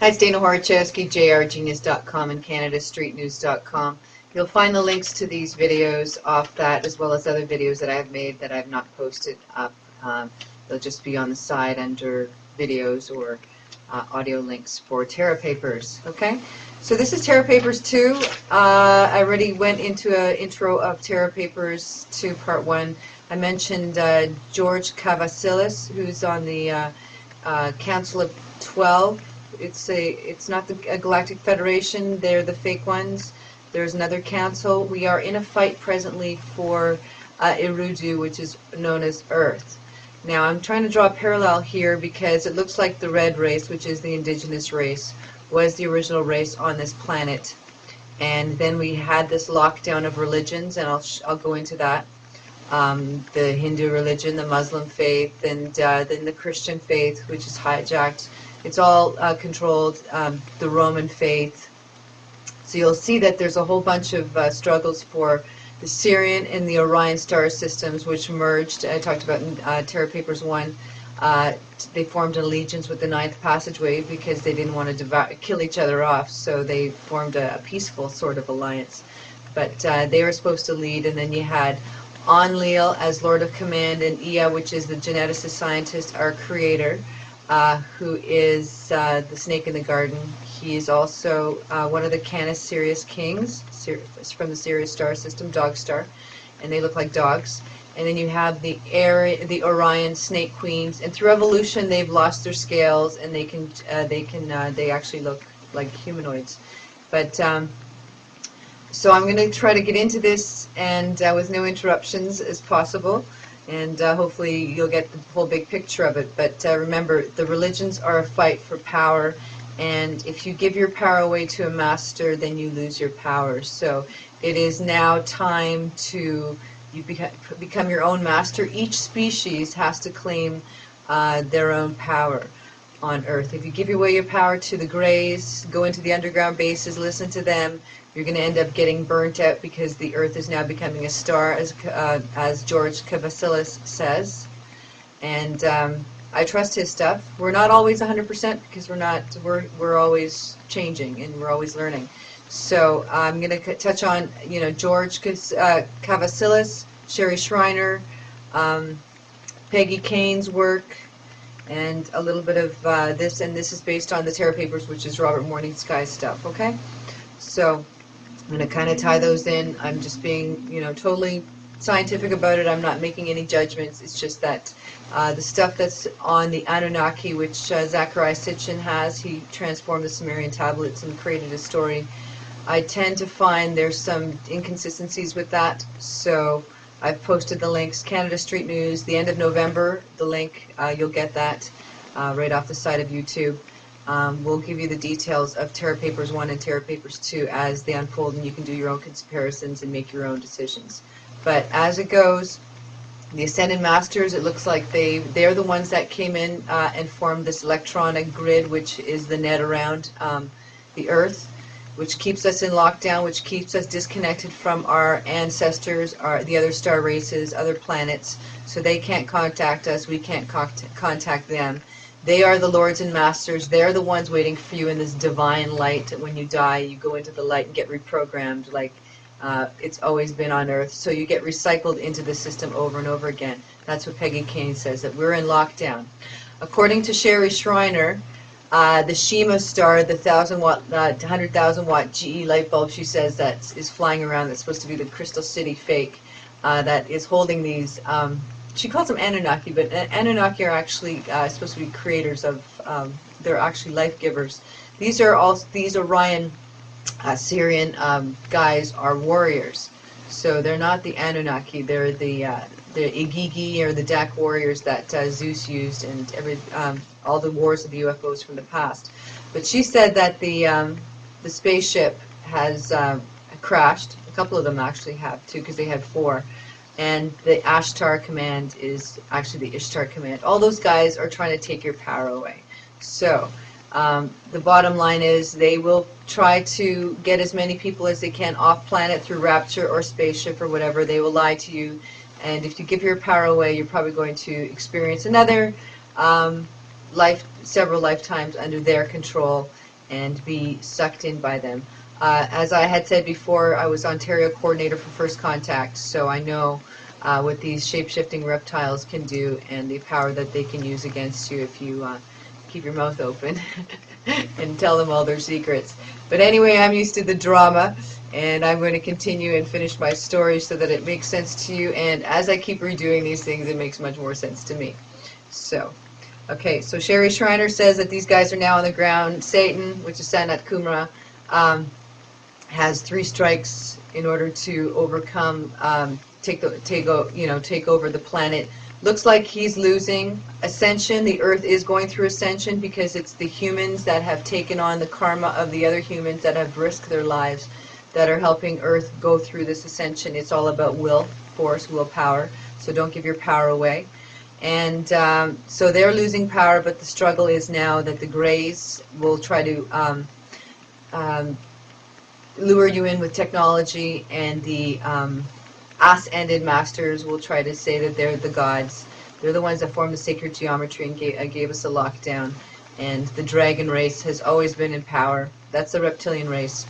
Hi, it's Dana Horochowski, Jrgenius.com and CanadaStreetNews.com. You'll find the links to these videos off that, as well as other videos that I have made that I have not posted up. They'll just be on the side under videos or audio links for Terra Papers. Okay, so this is Terra Papers 2. I already went into an intro of Terra Papers 2 Part 1. I mentioned George Cavasilis, who's on the Council of 12. It's not the Galactic Federation. They're the fake ones. There's another council. We are in a fight presently for Irudu, which is known as Earth. Now I'm trying to draw a parallel here because it looks like the red race, which is the indigenous race, was the original race on this planet. And then we had this lockdown of religions, and I'll go into that. The Hindu religion, the Muslim faith, and then the Christian faith, which is hijacked. It's all controlled, the Roman faith. So you'll see that there's a whole bunch of struggles for the Sirian and the Orion star systems, which merged. I talked about in Terra Papers 1. They formed an allegiance with the Ninth Passageway because they didn't want to kill each other off, so they formed a peaceful sort of alliance. But they were supposed to lead, and then you had Enlil as Lord of Command, and Ea, which is the geneticist scientist, our creator, who is the snake in the garden. He is also one of the Canis Sirius kings from the Sirius star system, Dog Star, and they look like dogs. And then you have the Orion snake queens, and through evolution they've lost their scales, and they actually look like humanoids. But so I'm going to try to get into this and with no interruptions as possible. And hopefully you'll get the whole big picture of it. But remember, the religions are a fight for power, and if you give your power away to a master, then you lose your power. So it is now time to become your own master. Each species has to claim their own power on Earth. If you give away your power to the Greys, go into the underground bases, listen to them, you're going to end up getting burnt out because the Earth is now becoming a star, as George Cavasilis says. And I trust his stuff. We're not always 100% because we're always changing and we're always learning. So I'm going to touch on George Cavasilis, Sherry Shriner, Peggy Kane's work, and a little bit of this. And this is based on the Terra Papers, which is Robert Morningsky's stuff. Okay, so I'm going to kind of tie those in. I'm just being, totally scientific about it. I'm not making any judgments. It's just that the stuff that's on the Anunnaki, which Zachariah Sitchin has, he transformed the Sumerian tablets and created a story. I tend to find there's some inconsistencies with that, so I've posted the links. Canada Street News, the end of November, the link, you'll get that right off the side of YouTube. We'll give you the details of Terra Papers 1 and Terra Papers 2 as they unfold, and you can do your own comparisons and make your own decisions. But as it goes, the Ascended Masters, it looks like they're the ones that came in and formed this electronic grid, which is the net around the Earth, which keeps us in lockdown, which keeps us disconnected from our ancestors, the other star races, other planets, so they can't contact us, we can't contact them. They are the lords and masters. They're the ones waiting for you in this divine light. When you die, you go into the light and get reprogrammed like it's always been on Earth. So you get recycled into the system over and over again. That's what Peggy Kane says, that we're in lockdown. According to Sherry Shriner, the Shima star, the 100,000 watt GE light bulb, she says that is flying around, that's supposed to be the Crystal City fake, that is holding these, she calls them Anunnaki, but Anunnaki are actually supposed to be creators of, they're actually life givers. These Orion Sirian guys are warriors, so they're not the Anunnaki, they're the Igigi or the Dak warriors that Zeus used, and all the wars of the UFOs from the past. But she said that the spaceship has crashed. A couple of them actually have too, because they had 4. And the Ashtar command is actually the Ishtar command. All those guys are trying to take your power away. So the bottom line is they will try to get as many people as they can off planet through rapture or spaceship or whatever. They will lie to you, and if you give your power away, you're probably going to experience another several lifetimes under their control, and be sucked in by them. As I had said before, I was Ontario coordinator for First Contact, so I know what these shape-shifting reptiles can do and the power that they can use against you if you keep your mouth open and tell them all their secrets. But anyway, I'm used to the drama, and I'm going to continue and finish my story so that it makes sense to you, and as I keep redoing these things, it makes much more sense to me. So, okay, so Sherry Shriner says that these guys are now on the ground. Satan, which is Sanat Kumra, has 3 strikes in order to overcome, take over the planet. Looks like he's losing. Ascension, the Earth is going through ascension because it's the humans that have taken on the karma of the other humans that have risked their lives that are helping Earth go through this ascension. It's all about will, force, willpower. So don't give your power away. And so they're losing power, but the struggle is now that the Greys will try to lure you in with technology, and the Ascended Masters will try to say that they're the gods. They're the ones that formed the sacred geometry and gave us a lockdown. And the dragon race has always been in power. That's the reptilian race.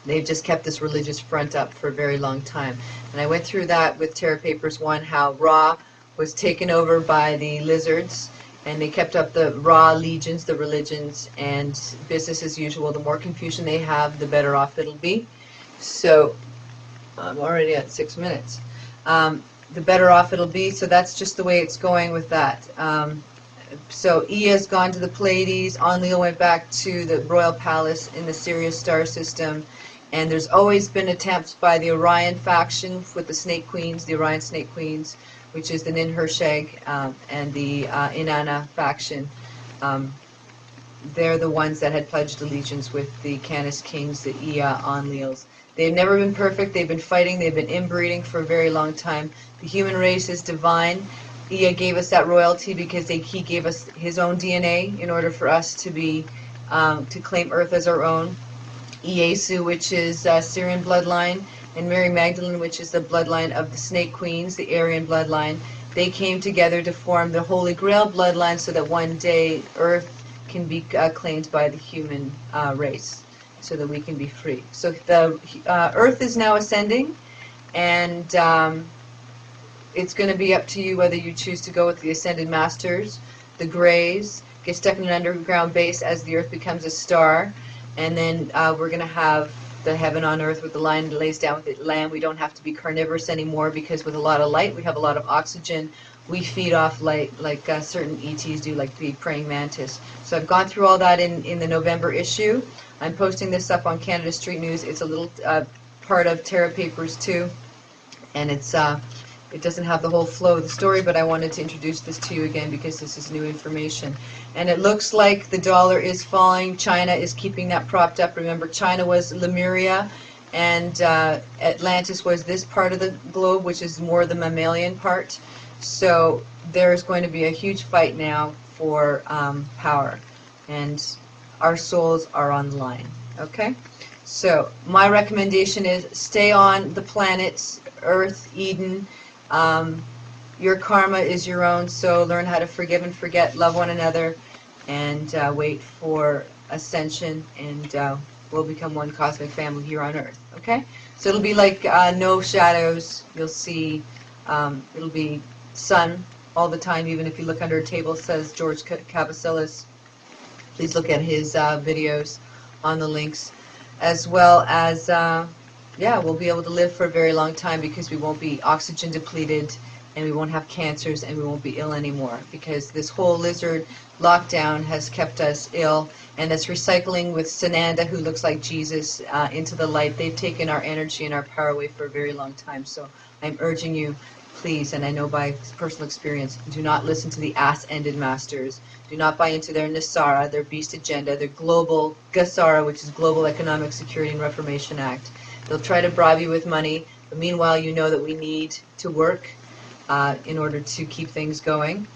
They've just kept this religious front up for a very long time. And I went through that with Terra Papers 1, how Ra was taken over by the lizards, and they kept up the Ra legions, the religions, and business as usual. The more confusion they have, the better off it'll be. So I'm already at 6 minutes. The better off it'll be, so that's just the way it's going with that. So Ea's gone to the Pleiades, Enlil went back to the Royal Palace in the Sirius star system, and there's always been attempts by the Orion faction with the Snake Queens, the Orion Snake Queens, which is the Ninhursag, and the Inanna faction. They're the ones that had pledged allegiance with the Canis Kings, the Ea Enlils. They've never been perfect. They've been fighting. They've been inbreeding for a very long time. The human race is divine. Ea gave us that royalty because he gave us his own DNA in order for us to be to claim Earth as our own. Iesu, which is Syrian bloodline, and Mary Magdalene, which is the bloodline of the Snake Queens, the Aryan bloodline. They came together to form the Holy Grail bloodline so that one day Earth can be claimed by the human race, so that we can be free. So the Earth is now ascending, and it's going to be up to you whether you choose to go with the Ascended Masters, the Greys, get stuck in an underground base as the Earth becomes a star, and then we're going to have the heaven on earth with the lion that lays down with the lamb. We don't have to be carnivorous anymore, because with a lot of light we have a lot of oxygen. We feed off light like certain ETs do, like the praying mantis. So I've gone through all that in the November issue. I'm posting this up on Canada Street News. It's a little part of Terra Papers too, and it's it doesn't have the whole flow of the story, but I wanted to introduce this to you again because this is new information. And it looks like the dollar is falling. China is keeping that propped up. Remember, China was Lemuria, and Atlantis was this part of the globe, which is more the mammalian part. So there's going to be a huge fight now for power, and our souls are on the line. Okay? So my recommendation is stay on the planets, Earth, Eden. Your karma is your own, so learn how to forgive and forget, love one another, and wait for ascension, and we'll become one cosmic family here on Earth. Okay? So it'll be like no shadows. You'll see, it'll be sun all the time. Even if you look under a table, says George Cavasillas. Please look at his videos on the links, as well as yeah, we'll be able to live for a very long time because we won't be oxygen depleted, and we won't have cancers, and we won't be ill anymore, because this whole lizard lockdown has kept us ill, and it's recycling with Sananda, who looks like Jesus, into the light. They've taken our energy and our power away for a very long time. So I'm urging you, please, and I know by personal experience, do not listen to the ass-ended masters. Do not buy into their Nasara, their beast agenda, their global GASARA, which is Global Economic Security and Reformation Act. They'll try to bribe you with money, but meanwhile you know that we need to work in order to keep things going.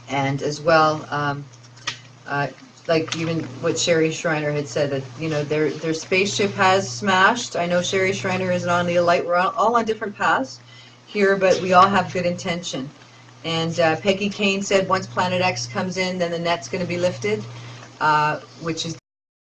And as well, like even what Sherry Shriner had said, that their spaceship has smashed. I know Sherry Shriner isn't on the light. We're all on different paths here, but we all have good intention. And Peggy Kane said once Planet X comes in, then the net's going to be lifted, which is